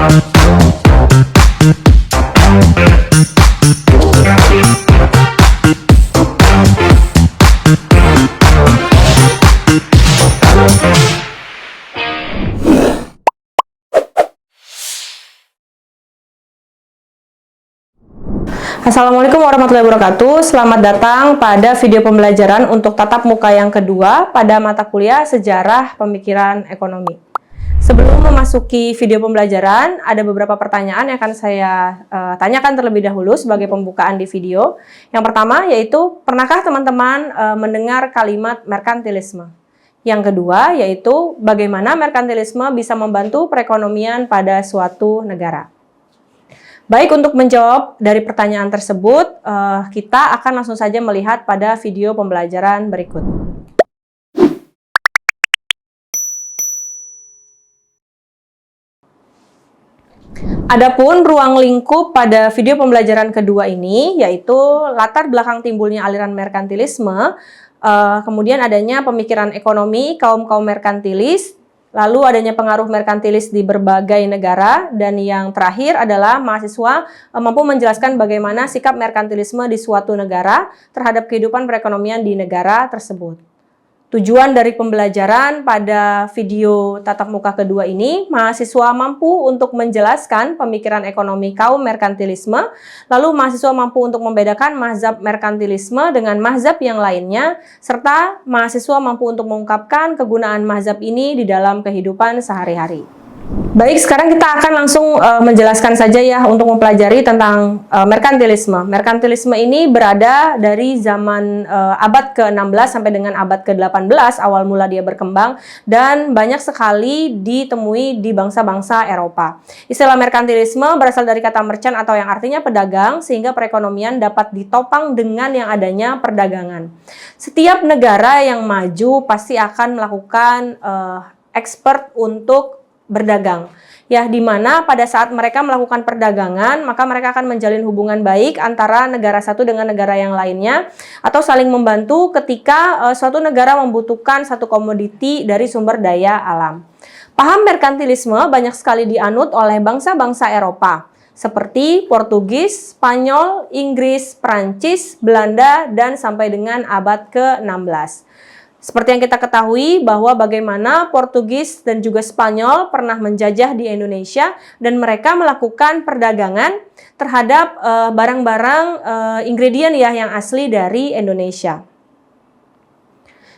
Assalamualaikum warahmatullahi wabarakatuh. Selamat datang pada video pembelajaran untuk tatap muka yang kedua pada mata kuliah Sejarah Pemikiran Ekonomi. Sebelum memasuki video pembelajaran, ada beberapa pertanyaan yang akan saya tanyakan terlebih dahulu sebagai pembukaan di video. Yang pertama yaitu, pernahkah teman-teman mendengar kalimat merkantilisme? Yang kedua yaitu, bagaimana merkantilisme bisa membantu perekonomian pada suatu negara? Baik, untuk menjawab dari pertanyaan tersebut, kita akan langsung saja melihat pada video pembelajaran berikut. Adapun ruang lingkup pada video pembelajaran kedua ini, yaitu latar belakang timbulnya aliran merkantilisme, kemudian adanya pemikiran ekonomi kaum-kaum merkantilis, lalu adanya pengaruh merkantilis di berbagai negara, dan yang terakhir adalah mahasiswa mampu menjelaskan bagaimana sikap merkantilisme di suatu negara terhadap kehidupan perekonomian di negara tersebut. Tujuan dari pembelajaran pada video tatap muka kedua ini, mahasiswa mampu untuk menjelaskan pemikiran ekonomi kaum merkantilisme, lalu mahasiswa mampu untuk membedakan mazhab merkantilisme dengan mazhab yang lainnya, serta mahasiswa mampu untuk mengungkapkan kegunaan mazhab ini di dalam kehidupan sehari-hari. Baik, sekarang kita akan langsung menjelaskan saja ya untuk mempelajari tentang merkantilisme. Merkantilisme ini berada dari zaman abad ke-16 sampai dengan abad ke-18 awal mula dia berkembang, dan banyak sekali ditemui di bangsa-bangsa Eropa. Istilah merkantilisme berasal dari kata merchant atau yang artinya pedagang, sehingga perekonomian dapat ditopang dengan yang adanya perdagangan. Setiap negara yang maju pasti akan melakukan ekspor untuk berdagang, ya, di mana pada saat mereka melakukan perdagangan, maka mereka akan menjalin hubungan baik antara negara satu dengan negara yang lainnya, atau saling membantu ketika suatu negara membutuhkan satu komoditi dari sumber daya alam. Paham merkantilisme banyak sekali dianut oleh bangsa-bangsa Eropa, seperti Portugis, Spanyol, Inggris, Prancis, Belanda, dan sampai dengan abad ke-16. Seperti yang kita ketahui bahwa bagaimana Portugis dan juga Spanyol pernah menjajah di Indonesia, dan mereka melakukan perdagangan terhadap barang-barang ingredient ya yang asli dari Indonesia.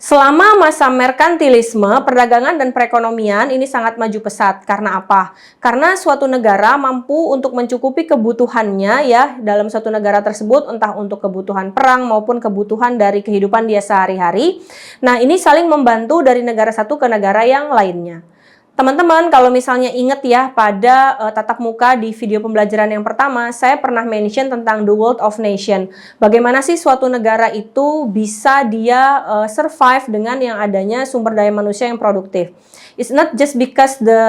Selama masa merkantilisme, perdagangan dan perekonomian ini sangat maju pesat. Karena apa? Karena suatu negara mampu untuk mencukupi kebutuhannya ya dalam suatu negara tersebut, entah untuk kebutuhan perang maupun kebutuhan dari kehidupan dia sehari-hari. Nah, ini saling membantu dari negara satu ke negara yang lainnya. Teman-teman, kalau misalnya ingat ya pada tatap muka di video pembelajaran yang pertama, saya pernah mention tentang the world of nation. Bagaimana sih suatu negara itu bisa dia survive dengan yang adanya sumber daya manusia yang produktif. It's not just because the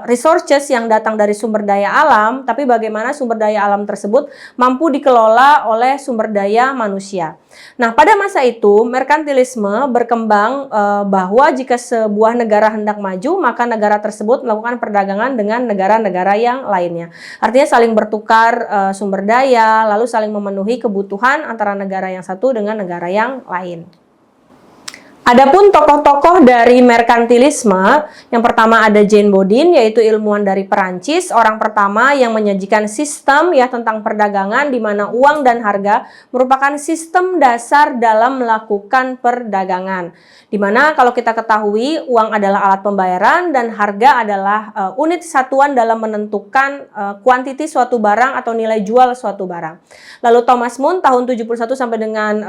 resources yang datang dari sumber daya alam, tapi bagaimana sumber daya alam tersebut mampu dikelola oleh sumber daya manusia. Nah, pada masa itu, merkantilisme berkembang bahwa jika sebuah negara hendak maju, maka negara tersebut melakukan perdagangan dengan negara-negara yang lainnya. Artinya saling bertukar sumber daya, lalu saling memenuhi kebutuhan antara negara yang satu dengan negara yang lain. Adapun tokoh-tokoh dari merkantilisme, yang pertama ada Jean Bodin, yaitu ilmuwan dari Perancis, orang pertama yang menyajikan sistem ya tentang perdagangan di mana uang dan harga merupakan sistem dasar dalam melakukan perdagangan. Di mana kalau kita ketahui uang adalah alat pembayaran dan harga adalah unit satuan dalam menentukan kuantiti suatu barang atau nilai jual suatu barang. Lalu Thomas Mun tahun 71 sampai dengan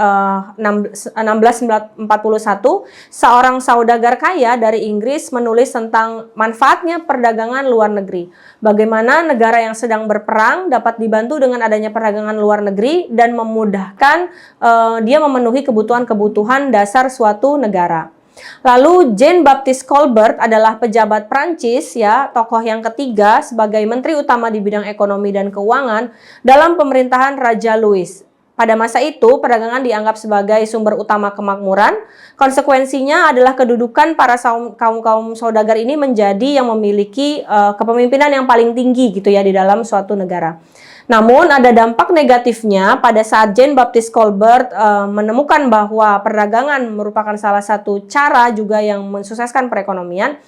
1641, seorang saudagar kaya dari Inggris menulis tentang manfaatnya perdagangan luar negeri. Bagaimana negara yang sedang berperang dapat dibantu dengan adanya perdagangan luar negeri dan memudahkan dia memenuhi kebutuhan-kebutuhan dasar suatu negara. Lalu Jean-Baptiste Colbert adalah pejabat Prancis ya, tokoh yang ketiga sebagai menteri utama di bidang ekonomi dan keuangan dalam pemerintahan Raja Louis. Pada masa itu, perdagangan dianggap sebagai sumber utama kemakmuran. Konsekuensinya adalah kedudukan para kaum saudagar ini menjadi yang memiliki kepemimpinan yang paling tinggi gitu ya di dalam suatu negara. Namun ada dampak negatifnya pada saat Jean Baptiste Colbert menemukan bahwa perdagangan merupakan salah satu cara juga yang mensukseskan perekonomian.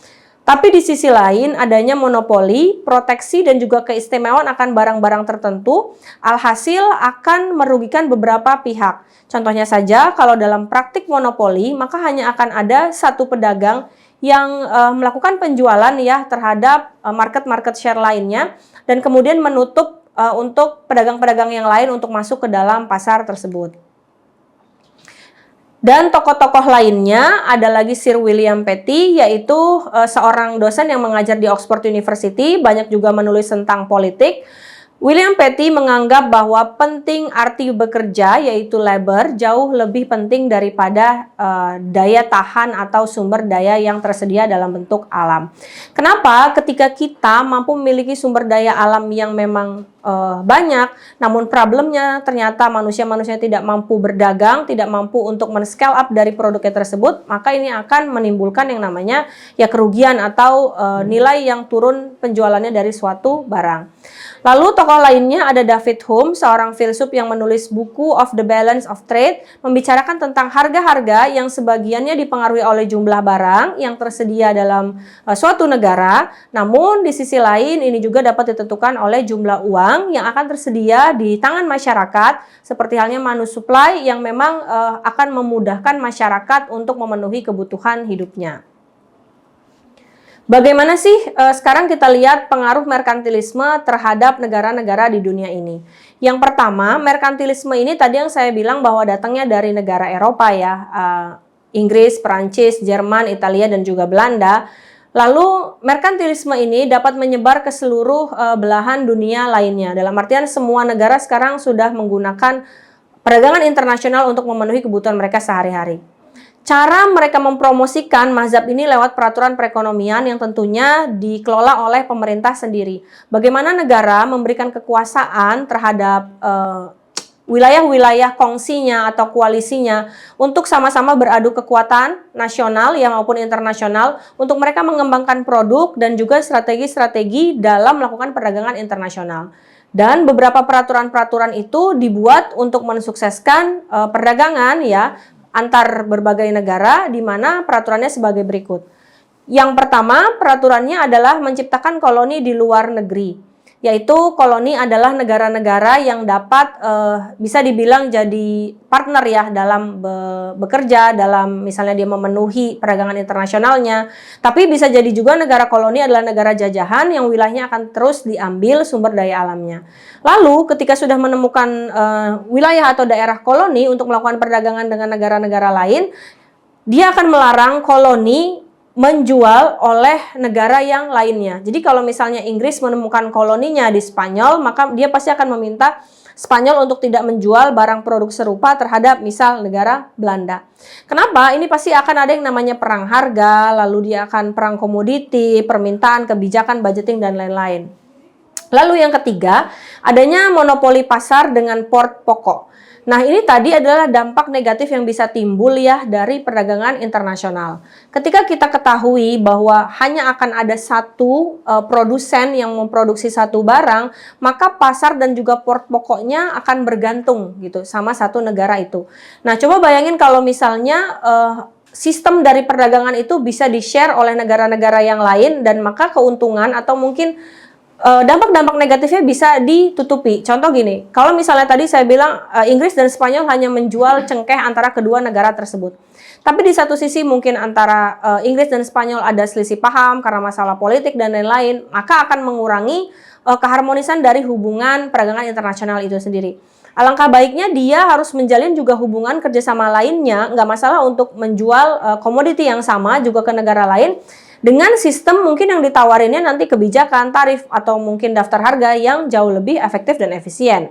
Tapi di sisi lain, adanya monopoli, proteksi, dan juga keistimewaan akan barang-barang tertentu, alhasil akan merugikan beberapa pihak. Contohnya saja, kalau dalam praktik monopoli, maka hanya akan ada satu pedagang yang melakukan penjualan ya terhadap market share lainnya, dan kemudian menutup untuk pedagang-pedagang yang lain untuk masuk ke dalam pasar tersebut. Dan tokoh-tokoh lainnya ada lagi Sir William Petty, yaitu seorang dosen yang mengajar di Oxford University, banyak juga menulis tentang politik. William Petty menganggap bahwa penting arti bekerja, yaitu labor, jauh lebih penting daripada daya tahan atau sumber daya yang tersedia dalam bentuk alam. Kenapa? Ketika kita mampu memiliki sumber daya alam yang memang banyak, namun problemnya ternyata manusia-manusia tidak mampu berdagang, tidak mampu untuk men-scale up dari produknya tersebut, maka ini akan menimbulkan yang namanya ya kerugian atau nilai yang turun penjualannya dari suatu barang. Lalu tokoh lainnya ada David Hume, seorang filsuf yang menulis buku Of the Balance of Trade, membicarakan tentang harga-harga yang sebagiannya dipengaruhi oleh jumlah barang yang tersedia dalam suatu negara, namun di sisi lain ini juga dapat ditentukan oleh jumlah uang yang akan tersedia di tangan masyarakat, seperti halnya money supply yang memang akan memudahkan masyarakat untuk memenuhi kebutuhan hidupnya. Bagaimana sih sekarang kita lihat pengaruh merkantilisme terhadap negara-negara di dunia ini? Yang pertama, merkantilisme ini tadi yang saya bilang bahwa datangnya dari negara Eropa ya, Inggris, Perancis, Jerman, Italia, dan juga Belanda. Lalu merkantilisme ini dapat menyebar ke seluruh belahan dunia lainnya. Dalam artian semua negara sekarang sudah menggunakan perdagangan internasional untuk memenuhi kebutuhan mereka sehari-hari. Cara mereka mempromosikan mazhab ini lewat peraturan perekonomian yang tentunya dikelola oleh pemerintah sendiri. Bagaimana negara memberikan kekuasaan terhadap wilayah-wilayah kongsinya atau koalisinya untuk sama-sama beradu kekuatan nasional ya maupun internasional untuk mereka mengembangkan produk dan juga strategi-strategi dalam melakukan perdagangan internasional. Dan beberapa peraturan-peraturan itu dibuat untuk mensukseskan perdagangan ya antar berbagai negara, di mana peraturannya sebagai berikut. Yang pertama, peraturannya adalah menciptakan koloni di luar negeri, yaitu koloni adalah negara-negara yang dapat bisa dibilang jadi partner ya dalam bekerja, dalam misalnya dia memenuhi perdagangan internasionalnya. Tapi bisa jadi juga negara koloni adalah negara jajahan yang wilayahnya akan terus diambil sumber daya alamnya. Lalu ketika sudah menemukan wilayah atau daerah koloni untuk melakukan perdagangan dengan negara-negara lain, dia akan melarang koloni menjual oleh negara yang lainnya. Jadi kalau misalnya Inggris menemukan koloninya di Spanyol, maka dia pasti akan meminta Spanyol untuk tidak menjual barang produk serupa terhadap misal negara Belanda. Kenapa? Ini pasti akan ada yang namanya perang harga, lalu dia akan perang komoditi, permintaan, kebijakan, budgeting, dan lain-lain. Lalu yang ketiga, adanya monopoli pasar dengan port pokok. Nah, ini tadi adalah dampak negatif yang bisa timbul ya dari perdagangan internasional. Ketika kita ketahui bahwa hanya akan ada satu produsen yang memproduksi satu barang, maka pasar dan juga port pokoknya akan bergantung gitu sama satu negara itu. Nah, coba bayangin kalau misalnya sistem dari perdagangan itu bisa di-share oleh negara-negara yang lain dan maka keuntungan atau mungkin dampak-dampak negatifnya bisa ditutupi. Contoh gini, kalau misalnya tadi saya bilang Inggris dan Spanyol hanya menjual cengkeh antara kedua negara tersebut. Tapi di satu sisi mungkin antara Inggris dan Spanyol ada selisih paham karena masalah politik dan lain-lain, maka akan mengurangi keharmonisan dari hubungan perdagangan internasional itu sendiri. Alangkah baiknya dia harus menjalin juga hubungan kerjasama lainnya, nggak masalah untuk menjual komoditi yang sama juga ke negara lain, dengan sistem mungkin yang ditawarinnya nanti kebijakan, tarif, atau mungkin daftar harga yang jauh lebih efektif dan efisien.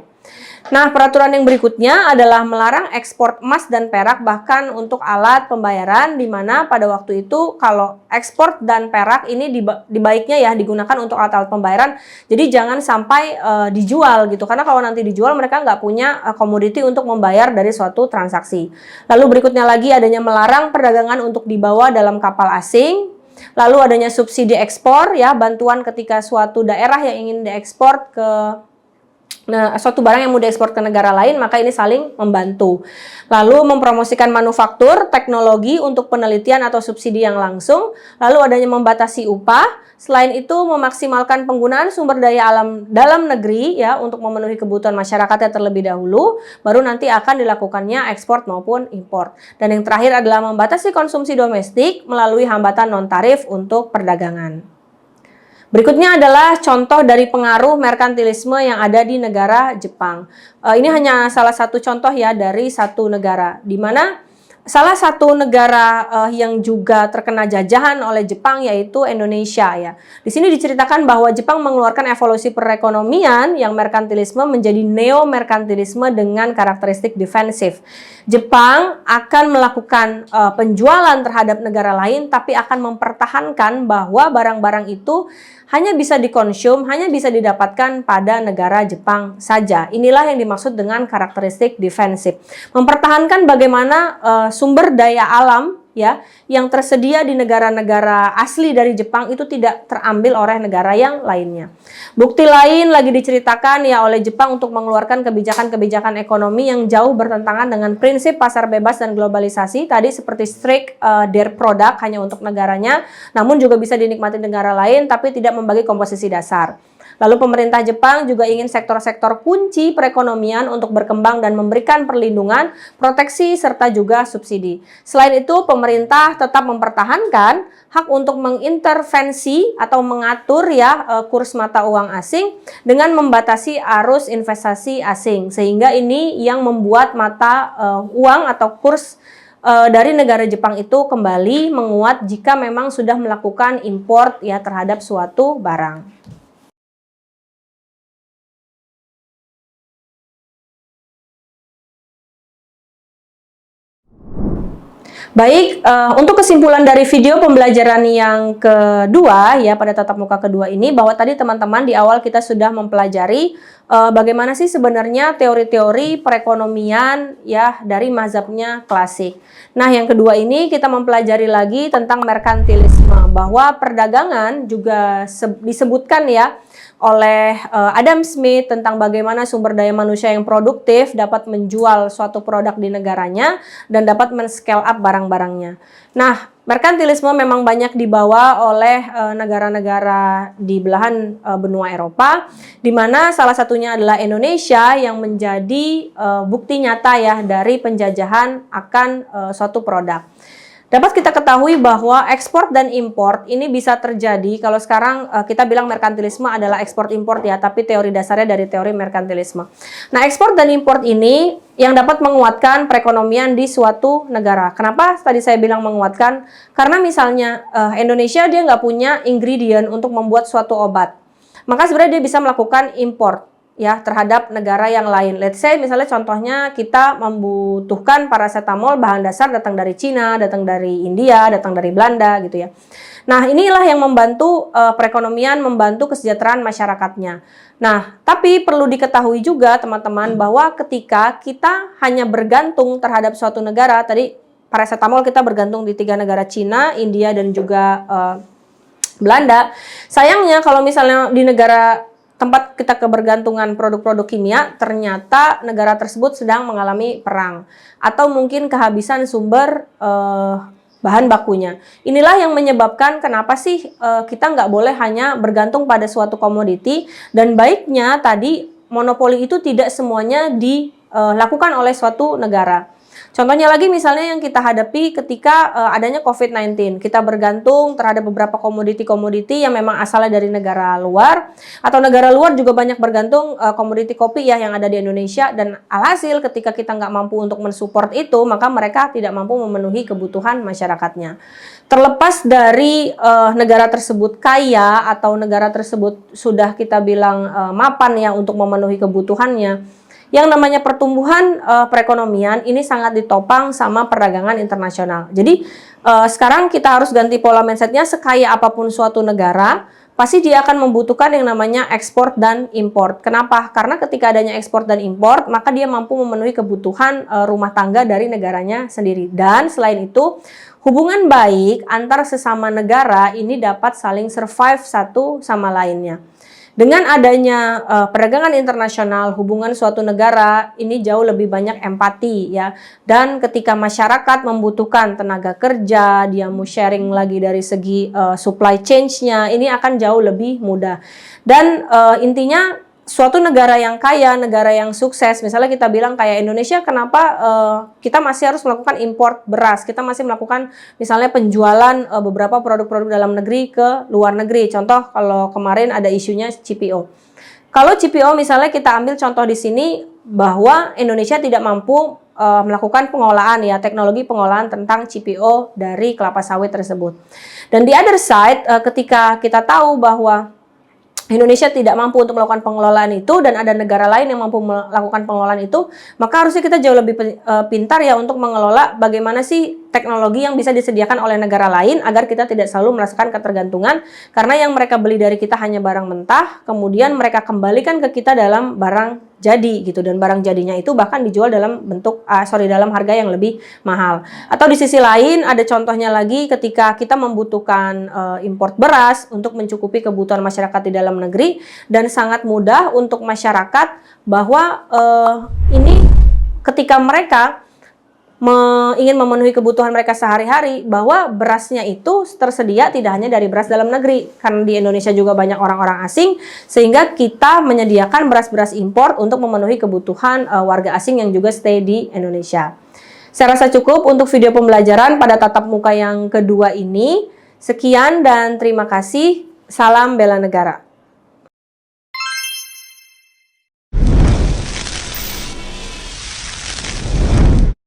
Nah, peraturan yang berikutnya adalah melarang ekspor emas dan perak bahkan untuk alat pembayaran, di mana pada waktu itu kalau ekspor dan perak ini dibaiknya ya digunakan untuk alat-alat pembayaran. Jadi jangan sampai dijual gitu, karena kalau nanti dijual mereka nggak punya komoditi untuk membayar dari suatu transaksi. Lalu berikutnya lagi adanya melarang perdagangan untuk dibawa dalam kapal asing. Lalu adanya subsidi ekspor ya, bantuan ketika suatu daerah yang ingin diekspor ke suatu barang yang mau diekspor ke negara lain, maka ini saling membantu. Lalu mempromosikan manufaktur, teknologi untuk penelitian atau subsidi yang langsung. Lalu adanya membatasi upah. Selain itu memaksimalkan penggunaan sumber daya alam dalam negeri ya untuk memenuhi kebutuhan masyarakatnya terlebih dahulu, baru nanti akan dilakukannya ekspor maupun impor. Dan yang terakhir adalah membatasi konsumsi domestik melalui hambatan non-tarif untuk perdagangan. Berikutnya adalah contoh dari pengaruh merkantilisme yang ada di negara Jepang. Ini hanya salah satu contoh ya dari satu negara, di mana salah satu negara yang juga terkena jajahan oleh Jepang yaitu Indonesia ya. Di sini diceritakan bahwa Jepang mengeluarkan evolusi perekonomian yang merkantilisme menjadi neo-merkantilisme dengan karakteristik defensif. Jepang akan melakukan penjualan terhadap negara lain tapi akan mempertahankan bahwa barang-barang itu hanya bisa dikonsum, hanya bisa didapatkan pada negara Jepang saja. Inilah yang dimaksud dengan karakteristik defensif. Mempertahankan bagaimana sumber daya alam ya yang tersedia di negara-negara asli dari Jepang itu tidak terambil oleh negara yang lainnya. Bukti lain lagi diceritakan ya oleh Jepang untuk mengeluarkan kebijakan-kebijakan ekonomi yang jauh bertentangan dengan prinsip pasar bebas dan globalisasi tadi, seperti strict their product hanya untuk negaranya, namun juga bisa dinikmati negara lain tapi tidak membagi komposisi dasar. Lalu pemerintah Jepang juga ingin sektor-sektor kunci perekonomian untuk berkembang dan memberikan perlindungan, proteksi, serta juga subsidi. Selain itu, pemerintah tetap mempertahankan hak untuk mengintervensi atau mengatur ya kurs mata uang asing dengan membatasi arus investasi asing. Sehingga ini yang membuat mata uang atau kurs dari negara Jepang itu kembali menguat jika memang sudah melakukan impor ya terhadap suatu barang. Baik, untuk kesimpulan dari video pembelajaran yang kedua ya pada tatap muka kedua ini, bahwa tadi teman-teman di awal kita sudah mempelajari bagaimana sih sebenarnya teori-teori perekonomian ya dari mazhabnya klasik. Nah, yang kedua ini kita mempelajari lagi tentang merkantilisme, bahwa perdagangan juga disebutkan ya oleh Adam Smith tentang bagaimana sumber daya manusia yang produktif dapat menjual suatu produk di negaranya dan dapat men-scale up barang-barangnya. Nah, merkantilisme memang banyak dibawa oleh negara-negara di belahan benua Eropa, di mana salah satunya adalah Indonesia yang menjadi bukti nyata ya dari penjajahan akan suatu produk. Dapat kita ketahui bahwa ekspor dan impor ini bisa terjadi kalau sekarang kita bilang merkantilisme adalah ekspor impor ya, tapi teori dasarnya dari teori merkantilisme. Nah, ekspor dan impor ini yang dapat menguatkan perekonomian di suatu negara. Kenapa tadi saya bilang menguatkan? Karena misalnya Indonesia dia nggak punya ingredient untuk membuat suatu obat, maka sebenarnya dia bisa melakukan impor ya terhadap negara yang lain. Let's say misalnya contohnya kita membutuhkan paracetamol, bahan dasar datang dari Cina, datang dari India, datang dari Belanda gitu ya. Nah, inilah yang membantu perekonomian, membantu kesejahteraan masyarakatnya. Nah, tapi perlu diketahui juga teman-teman bahwa ketika kita hanya bergantung terhadap suatu negara, tadi paracetamol kita bergantung di 3 negara, Cina, India, dan juga Belanda. Sayangnya kalau misalnya di negara tempat kita kebergantungan produk-produk kimia, ternyata negara tersebut sedang mengalami perang atau mungkin kehabisan sumber bahan bakunya. Inilah yang menyebabkan kenapa sih kita nggak boleh hanya bergantung pada suatu komoditi, dan baiknya tadi monopoli itu tidak semuanya dilakukan oleh suatu negara. Contohnya lagi misalnya yang kita hadapi ketika adanya COVID-19. Kita bergantung terhadap beberapa komoditi-komoditi yang memang asalnya dari negara luar, atau negara luar juga banyak bergantung komoditi kopi ya yang ada di Indonesia, dan alhasil ketika kita nggak mampu untuk mensupport itu, maka mereka tidak mampu memenuhi kebutuhan masyarakatnya. Terlepas dari negara tersebut kaya atau negara tersebut sudah kita bilang mapan ya untuk memenuhi kebutuhannya, yang namanya pertumbuhan perekonomian ini sangat ditopang sama perdagangan internasional. Jadi sekarang kita harus ganti pola mindsetnya, sekaya apapun suatu negara, pasti dia akan membutuhkan yang namanya ekspor dan impor. Kenapa? Karena ketika adanya ekspor dan impor, maka dia mampu memenuhi kebutuhan rumah tangga dari negaranya sendiri. Dan selain itu, hubungan baik antar sesama negara ini dapat saling survive satu sama lainnya. Dengan adanya perdagangan internasional, hubungan suatu negara ini jauh lebih banyak empati ya. Dan ketika masyarakat membutuhkan tenaga kerja, dia mau sharing lagi dari segi supply chain-nya, ini akan jauh lebih mudah. Dan intinya suatu negara yang kaya, negara yang sukses, misalnya kita bilang kayak Indonesia, kenapa kita masih harus melakukan impor beras, kita masih melakukan misalnya penjualan beberapa produk-produk dalam negeri ke luar negeri. Contoh kalau kemarin ada isunya CPO. Kalau CPO misalnya kita ambil contoh di sini bahwa Indonesia tidak mampu melakukan pengolahan ya, teknologi pengolahan tentang CPO dari kelapa sawit tersebut. Dan di other side, ketika kita tahu bahwa Indonesia tidak mampu untuk melakukan pengelolaan itu dan ada negara lain yang mampu melakukan pengelolaan itu, maka harusnya kita jauh lebih pintar ya untuk mengelola bagaimana sih teknologi yang bisa disediakan oleh negara lain agar kita tidak selalu merasakan ketergantungan, karena yang mereka beli dari kita hanya barang mentah, kemudian mereka kembalikan ke kita dalam barang jadi gitu, dan barang jadinya itu bahkan dijual dalam bentuk dalam harga yang lebih mahal. Atau di sisi lain ada contohnya lagi ketika kita membutuhkan import beras untuk mencukupi kebutuhan masyarakat di dalam negeri, dan sangat mudah untuk masyarakat bahwa ini ketika mereka ingin memenuhi kebutuhan mereka sehari-hari, bahwa berasnya itu tersedia tidak hanya dari beras dalam negeri, karena di Indonesia juga banyak orang-orang asing, sehingga kita menyediakan beras-beras impor untuk memenuhi kebutuhan warga asing yang juga stay di Indonesia. Saya rasa cukup untuk video pembelajaran pada tatap muka yang kedua ini. Sekian dan terima kasih. Salam bela negara.